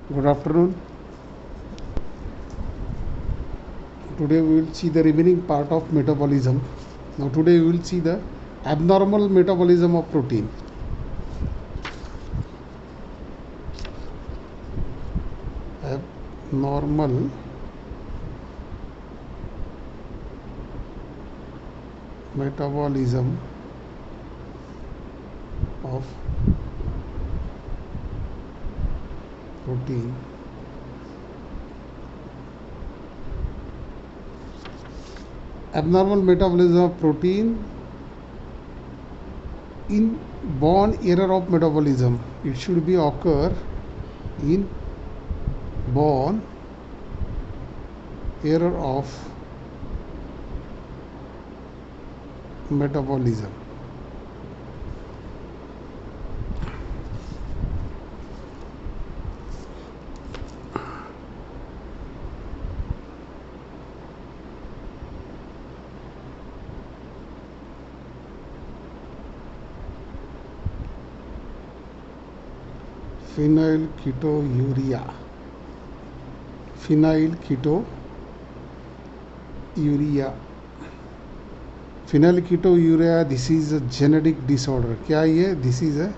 Good afternoon. Today we will see the remaining part of metabolism. Now today we will see the abnormal metabolism of protein. Abnormal metabolism of protein. Abnormal metabolism of protein, inborn error of metabolism. It should be occur in born error of metabolism. Phenylketonuria. Phenylketonuria, this is a genetic disorder. क्या ये? This is a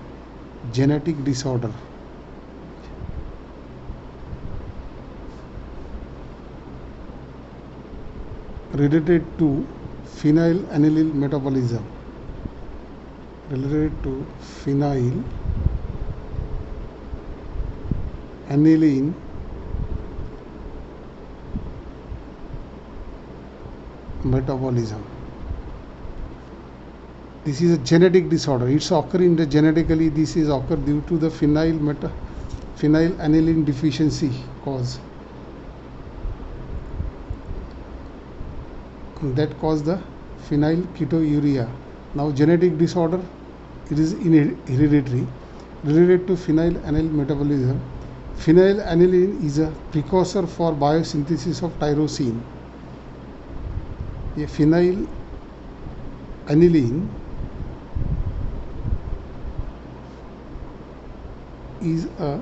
genetic disorder. Related to phenylalanine metabolism. Related to phenylalanine metabolism. This is a genetic disorder. It's occurring genetically. This is occur due to the phenylalanine deficiency cause. That cause the phenylketonuria. Now genetic disorder, it is hereditary. Related to phenylalanine metabolism. Phenylalanine is a precursor for biosynthesis of tyrosine. ये phenylalanine is a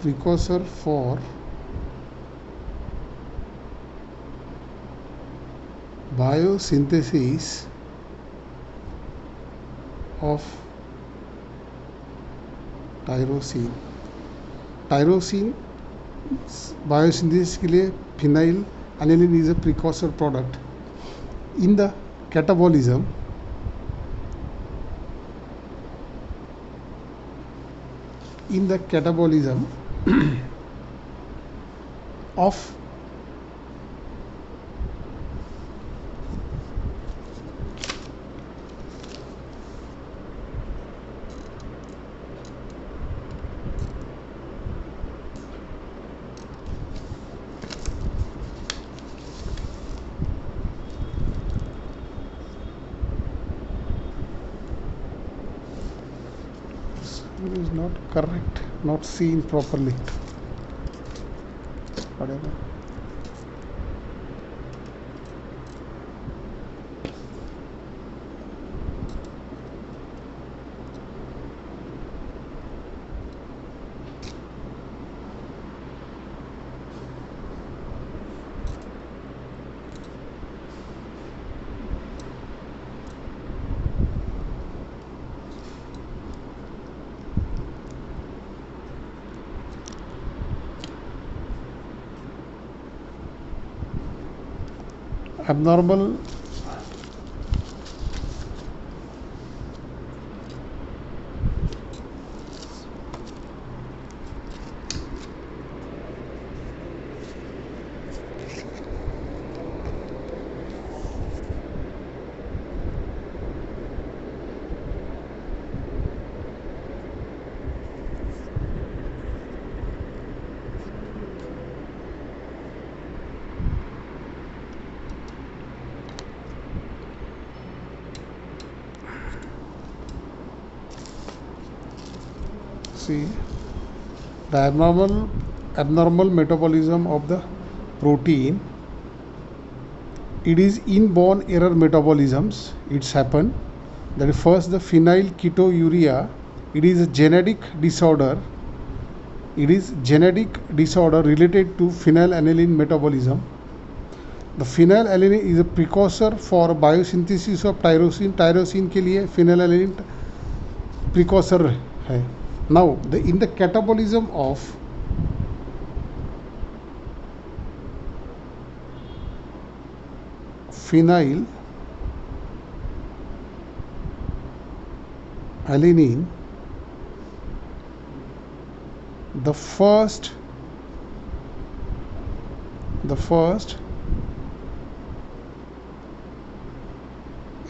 precursor for biosynthesis of tyrosine. Tyrosine biosynthesis के लिए phenylalanine is a precursor product. In the catabolism, of it is not correct, not seen properly. Whatever. Abnormal the abnormal metabolism of the protein. It is inborn error metabolisms. It's happened. That is, first the phenylketonuria It is a genetic disorder. It is genetic disorder related to phenylalanine metabolism. The phenylalanine is a precursor for biosynthesis of tyrosine. Tyrosine के लिए phenylalanine precursor है. Now, in the catabolism of phenylalanine, the first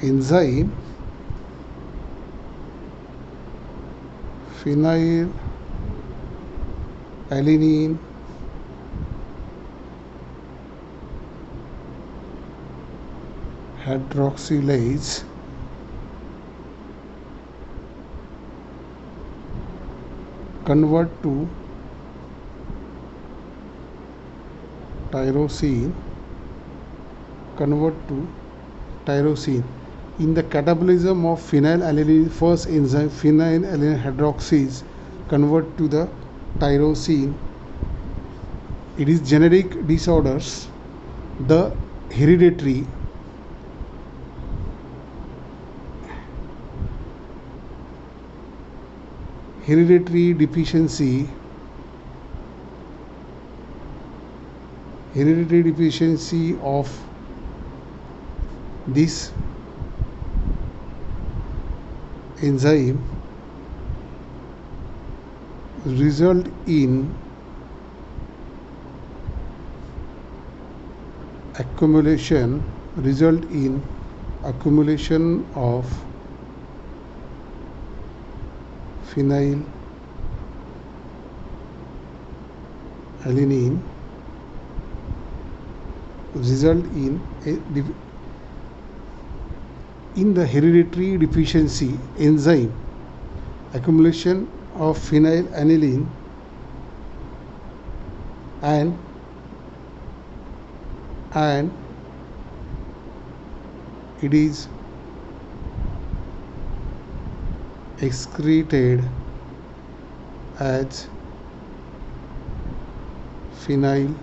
enzyme, phenylalanine hydroxylase convert to tyrosine. In the catabolism of phenylalanine, first enzyme phenylalanine hydroxylase convert to the tyrosine. It is genetic disorders. The hereditary deficiency of this enzyme result in accumulation of phenylalanine, result in the hereditary deficiency enzyme accumulation of phenylalanine and it is excreted as phenyl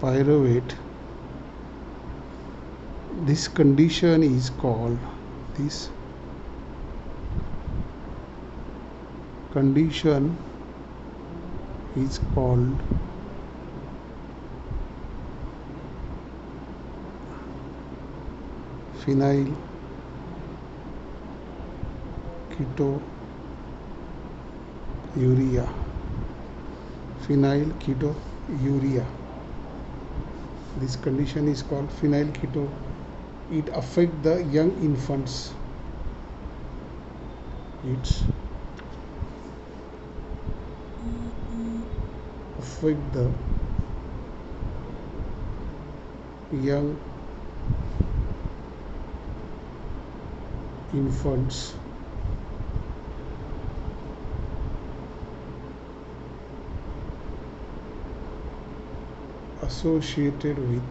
pyruvate. This condition is called phenylketonuria. This condition is called phenylketo. It affects the young infants. It's affect the young infants associated with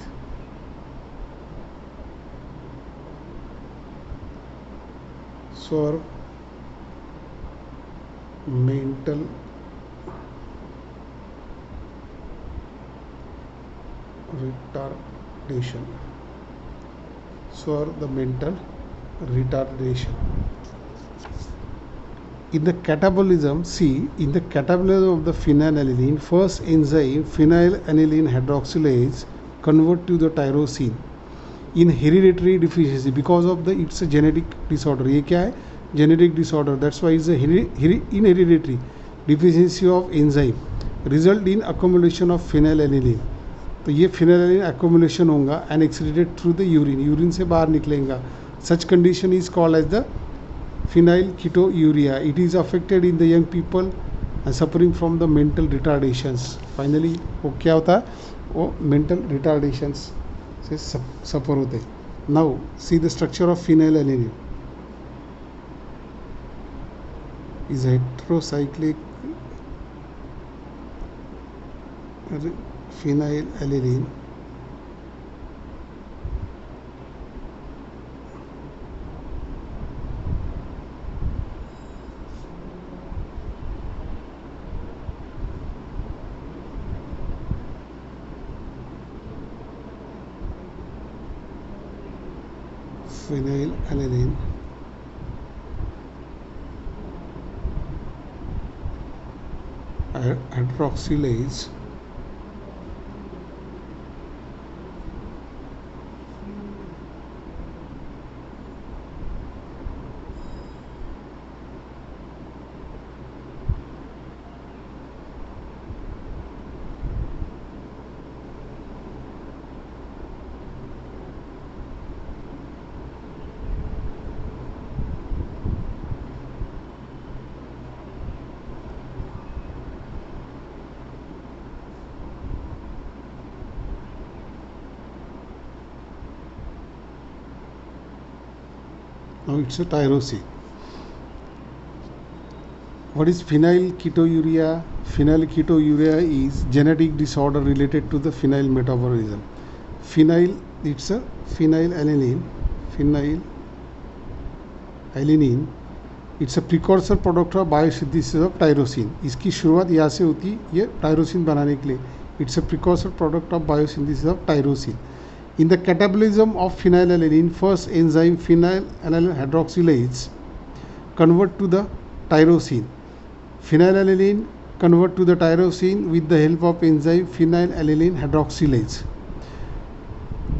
mental retardation. In the catabolism, in the catabolism of the phenylalanine, first enzyme phenylalanine hydroxylase convert to the tyrosine. In hereditary deficiency, because of it's a genetic disorder. ये क्या है? Genetic disorder. That's why it's a in hereditary deficiency of enzyme result in accumulation of phenylalanine. तो ये phenylalanine accumulation होगा and excreted through the urine से बाहर निकलेगा. Such condition is called as the phenylketonuria. It is affected in the young people and suffering from the mental retardations. Finally वो क्या होता है? वो mental retardations से suffer होते. Now see the structure of phenylalanine. Is heterocyclic phenylalanine phenylalanine hydroxylase now it's a tyrosine. What is phenylketonuria? Phenylketonuria is genetic disorder related to the phenyl metabolism. Phenyl, it's a phenylalanine. Phenylalanine, it's a precursor product of biosynthesis of tyrosine. इसकी शुरुआत यहाँ से होती है ये tyrosine बनाने के लिए. It's a precursor product of biosynthesis of tyrosine. In the catabolism of phenylalanine, first enzyme phenylalanine hydroxylase convert to the tyrosine. Phenylalanine convert to the tyrosine with the help of enzyme phenylalanine hydroxylase.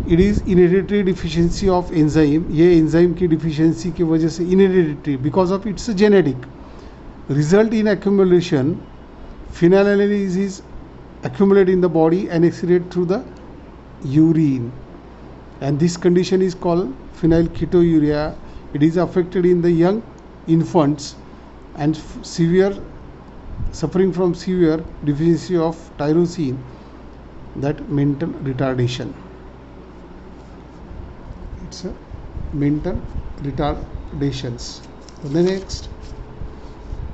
It is inherited deficiency of enzyme. ये enzyme की deficiency की वजह से inherited because of its genetic result in accumulation. Phenylalanine is accumulated in the body and excreted through the urine, and this condition is called phenylketonuria. It is affected in the young infants and suffering from severe deficiency of tyrosine, that mental retardation. It's a mental retardations. The next,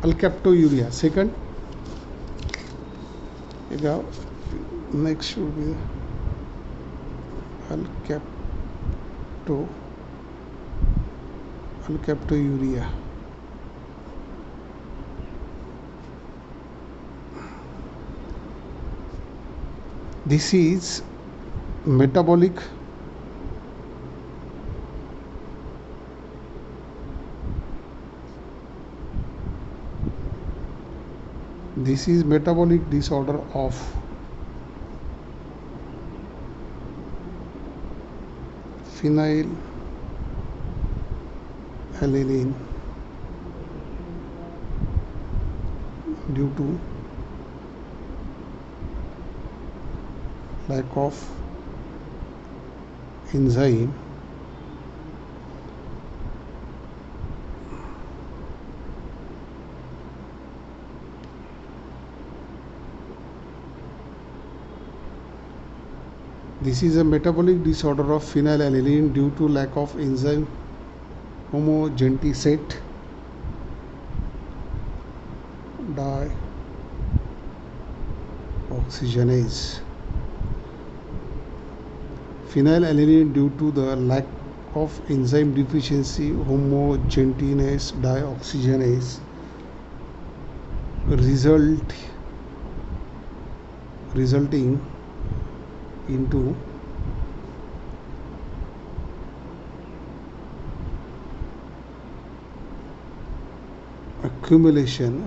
alkaptouria. Second, next should be alkaptouria. This is metabolic disorder of phenylalanine due to lack of enzyme This is a metabolic disorder of phenylalanine due to lack of enzyme homogentisate dioxygenase. Phenylalanine due to the lack of enzyme deficiency homogentinase dioxygenase resulting into accumulation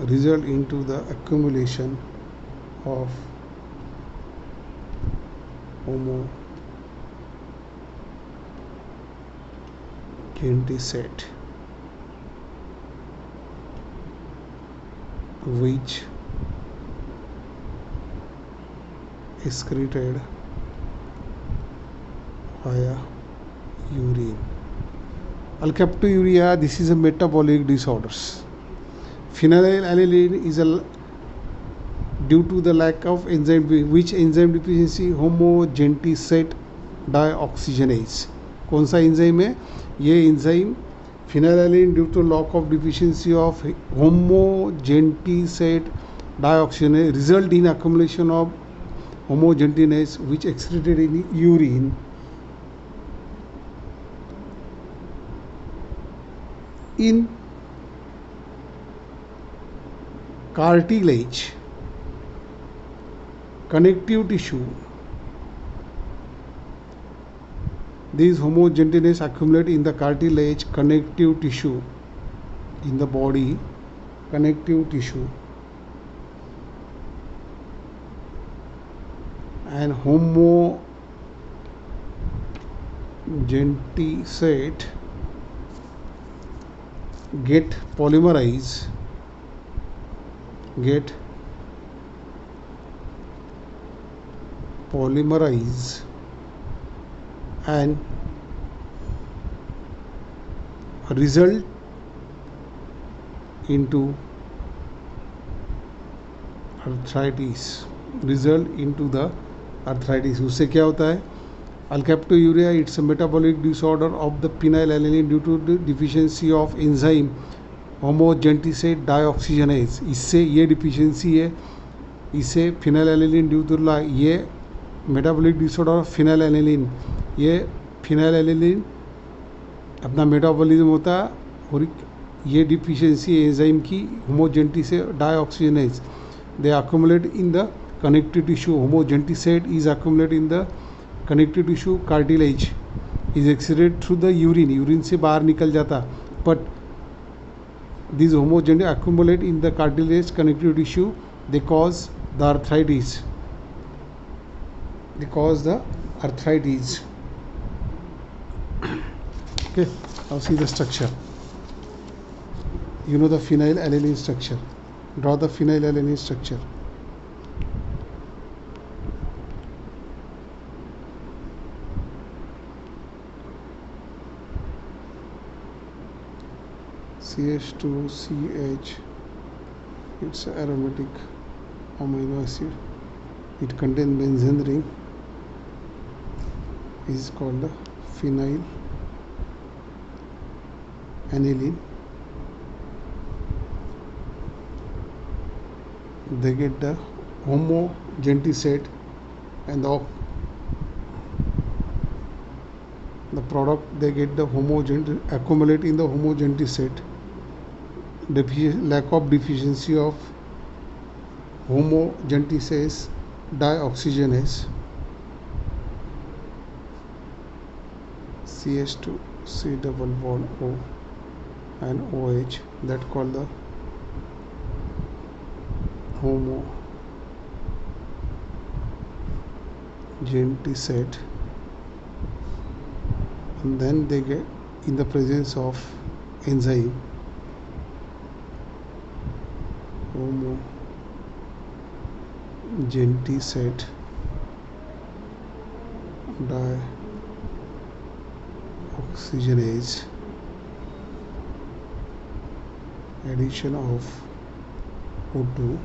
of homogentisate, which excreted via urine. Alkaptouria, this is a metabolic disorders. Phenylalanine is due to the lack of enzyme, which enzyme deficiency homogentisate dioxygenase. कौन सा enzyme है ये enzyme phenylalanine due to lack of deficiency of homogentisate dioxygenase result in accumulation of homogentinase which excreted in urine. In cartilage, connective tissue, These homogeneous accumulate in the cartilage, connective tissue in the body, connective tissue, and homogentisate get polymerized and result into the arthritis. उससे क्या होता है? Alkaptonuria it's a metabolic disorder of the phenylalanine due to the deficiency of enzyme homogentisate dioxygenase. इससे ये deficiency है, इससे phenylalanine due to ये metabolic disorder of phenylalanine, ये फिनाइलएलानिन अपना मेटाबॉलिज्म होता है और ये डिफिशियंसी एंजाइम की होमोजेंटिसेट डाइऑक्सीजनेज, they accumulate in the connective tissue. Homogentisate is accumulate in the connective tissue cartilage, is excreted through the urine से बाहर निकल जाता, but these homogentic accumulate in the cartilage connective tissue, they cause the arthritis. Okay, now see the structure. You know the phenylalanine structure. Draw the phenylalanine structure. CH2CH, it's an aromatic amino acid. It contains benzene ring, is called the phenylalanine. They get the homogentisate and the product they get the accumulate in the homogentisate. Lack of deficiency of homogentisase dioxygenase, CH2 C double bond O and OH, that called the homogentisate, and then they get in the presence of enzyme homogentisate dioxygenase, addition of O2,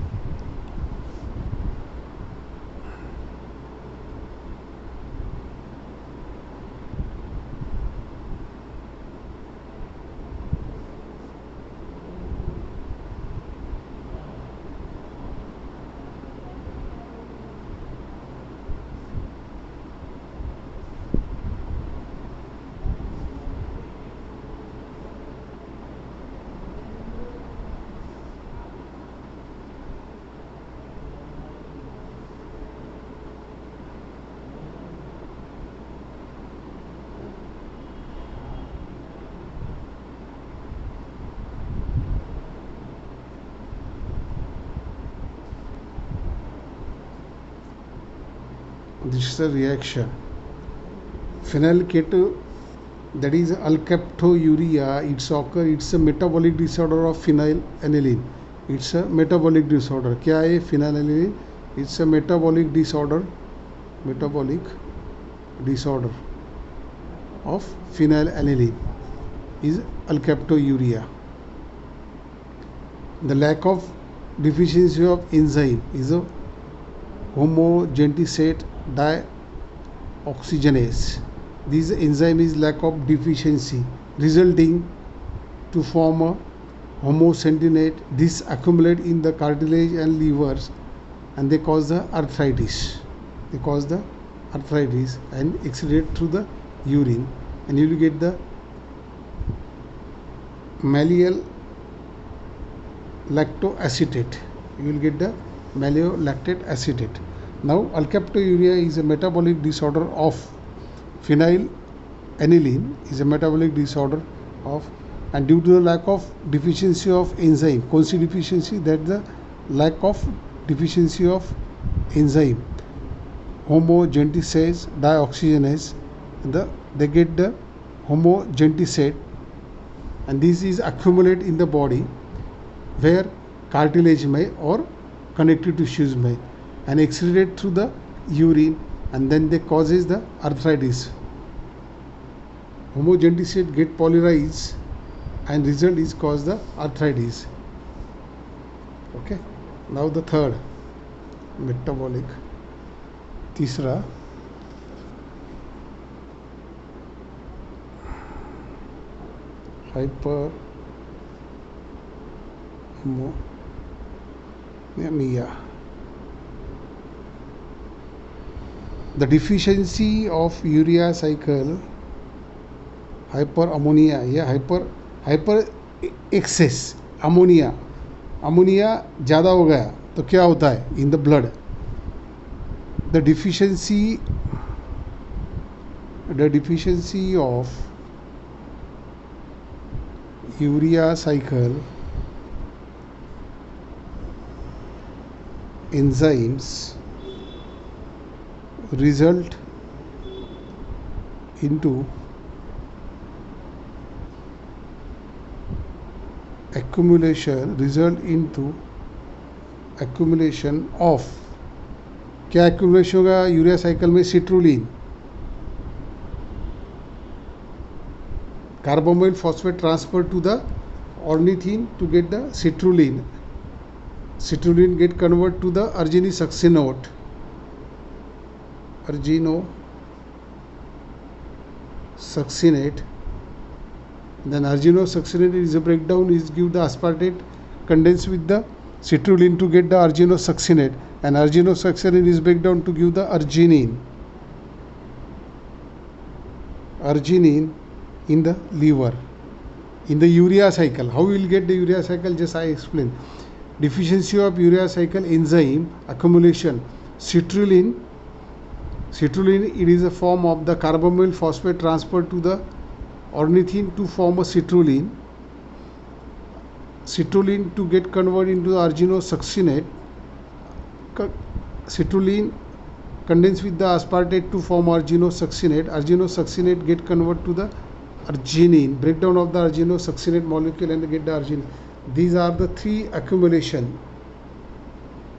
this is a reaction. Phenylketo, that is alkaptouria, it's a metabolic disorder of phenylalanine. It's a metabolic disorder. क्या है phenylalanine? It's a metabolic disorder of phenylalanine is alkaptouria. The lack of deficiency of enzyme is a homogentisate dioxygenase. This enzyme is lack of deficiency, resulting to form a homogentinate. This accumulate in the cartilage and livers, and they cause the arthritis. And excrete through the urine, and you will get the malonyl lactoacetate. Now, alkaptouria is a metabolic disorder of phenylalanine aniline is a metabolic disorder of, and due to the lack of deficiency of enzyme, कौन सी deficiency, that the lack of deficiency of enzyme homogentisase dioxygenase, they get the homogentisate, and this is accumulate in the body where cartilage may or connective tissues may, and excreted through the urine, and then they causes the arthritis. Homogentisate get polarized and result is cause the arthritis. Okay, now the third metabolic, तीसरा hyperammonemia. The deficiency of urea cycle, hyperammonia, या hyper excess ammonia, ज़्यादा हो गया तो क्या होता है in the blood. The deficiency of urea cycle enzymes result into accumulation of, क्या एक्यूमुलेशन होगा यूरिया साइकिल में, citrulline, carbamoyl phosphate transfer to the ornithine to get the citrulline get convert to the arginisuccinate, then arginisuccinate is a breakdown, is give the aspartate condensed with the citrulline to get the arginisuccinate, and arginisuccinate is breakdown to give the arginine in the liver. In the urea cycle, how we will get the urea cycle, just I explained. Deficiency of urea cycle enzyme accumulation, citrulline, it is a form of the carbomaryl phosphate transferred to the ornithine to form a citrulline to get converted into the arginisuccinate, citrulline condensed with the aspartate to form arginisuccinate get converted to the arginine, breakdown of the arginisuccinate molecule and get the arginine. These are the three accumulation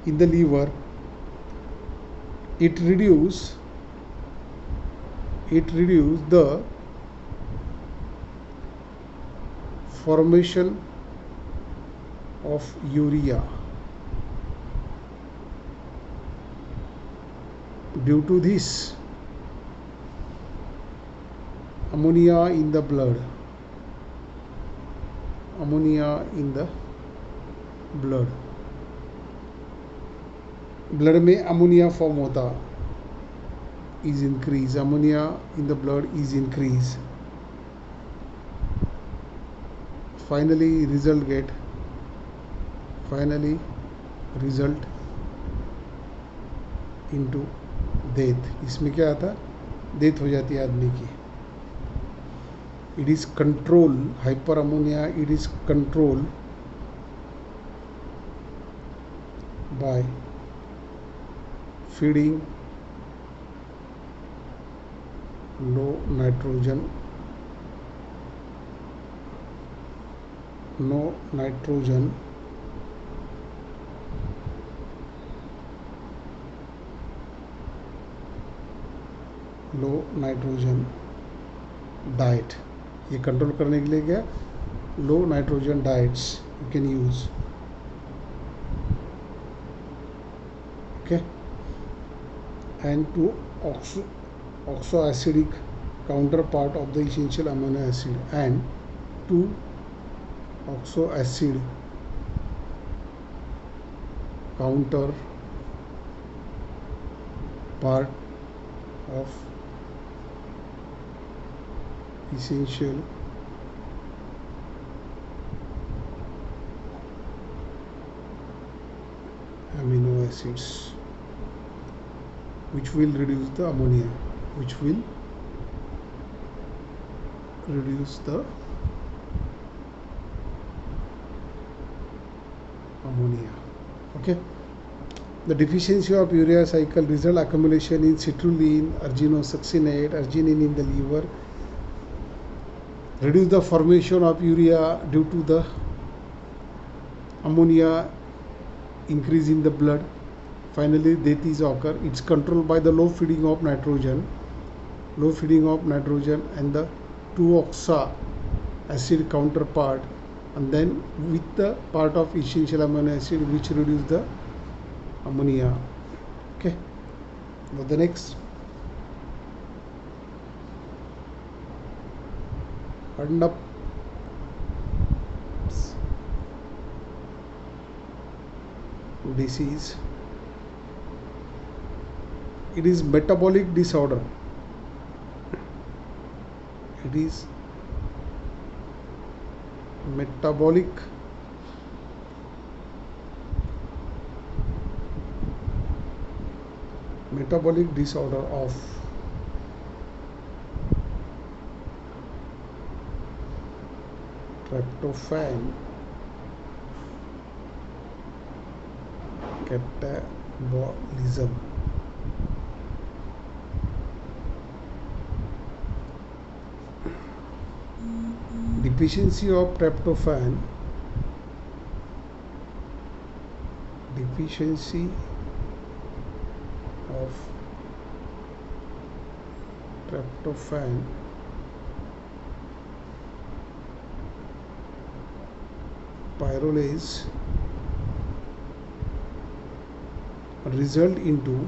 in the liver. It reduce the formation of urea. Due to this, ammonia in the blood में ammonia form होता is increase, ammonia in the blood is increase. Finally result into death. इसमें क्या आता, death हो जाती है आदमी की. It is control, hyperammonia, it is controlled by feeding low nitrogen diet. ये कंट्रोल करने के लिए क्या, low nitrogen diets you can use. Okay, and to oxoacidic counterpart of the essential amino acid, and two oxoacid counterpart of essential amino acids, which will reduce the ammonia, which will reduce the ammonia. Okay. The deficiency of urea cycle result accumulation in citrulline, arginosuccinate, arginine in the liver, reduce the formation of urea due to the ammonia increase in the blood. Finally, death is occur. It's controlled by the low feeding of nitrogen and the 2-oxa acid counterpart, and then with the part of essential amino acid which reduce the ammonia. Okay, now the next Hartnup disease. It is metabolic disorder. It is metabolic disorder of tryptophan catabolism. Deficiency of tryptophan pyrrolase result into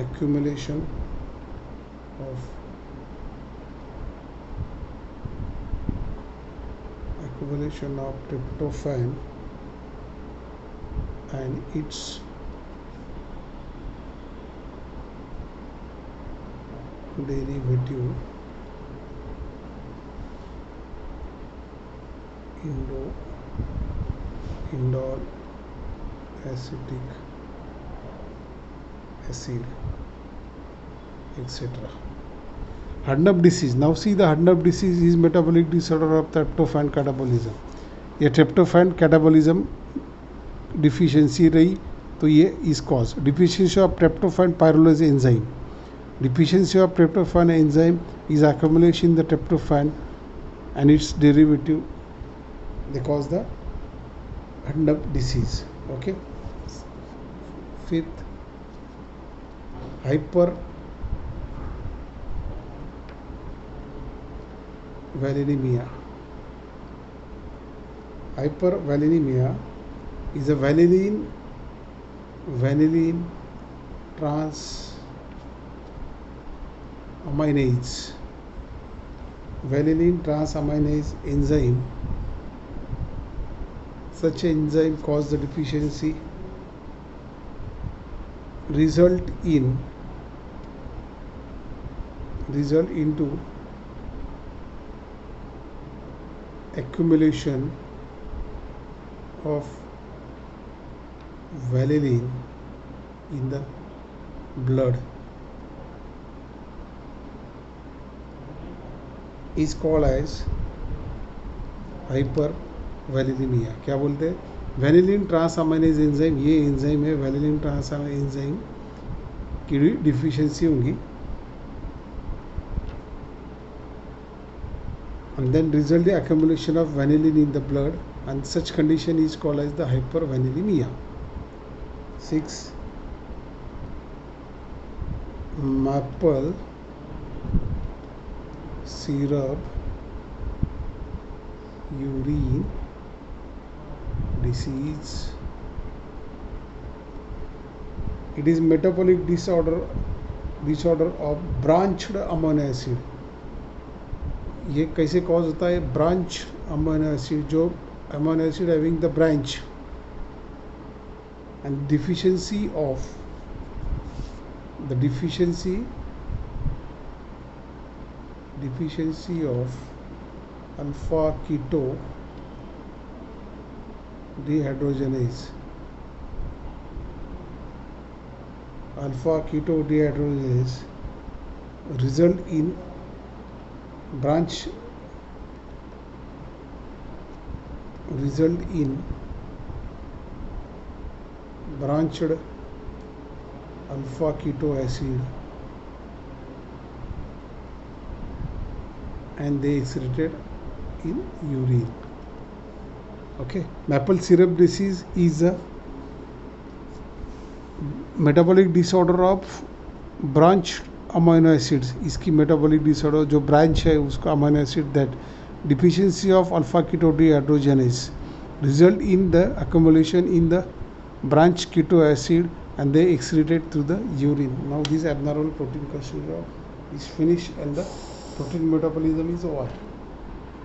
accumulation of tryptophan and its derivative indole acetic acid, etc. Hartnup disease. Now see, the Hartnup disease is metabolic disorder of tryptophan catabolism. ये tryptophan catabolism deficiency रही तो ये is cause. Deficiency of tryptophan pyrrolase enzyme. Deficiency of tryptophan enzyme is accumulation in the tryptophan and its derivative. They cause the Hartnup disease. Okay. Fifth, hypervalinemia. Hypervalinemia is a vanillin transaminase enzyme. Such enzyme cause the deficiency, result into accumulation of vanillin in the blood, is called as hypervalinemia. क्या बोलते हैं? vanillin transaminase enzyme, ये enzyme है vanillin transaminase enzyme की deficiency होगी and then result the accumulation of vanillin in the blood, and such condition is called as the hypervanilemia. 6, maple syrup urine disease. It is metabolic disorder of branched amino acid. ये कैसे cause होता है? Branch amino acid, जो amino acid having the branch, and deficiency of alpha keto dehydrogenase alpha keto dehydrogenase result in branched alpha keto acid and they excreted in urine. Okay, maple syrup disease is a metabolic disorder of branched amino acids. इसकी metabolic disorder जो branch है उसका amino acid that deficiency of alpha keto dehydrogenase result in the accumulation in the branch keto acid and they excreted through the urine. Now this abnormal protein consumption is finished and the protein metabolism is over.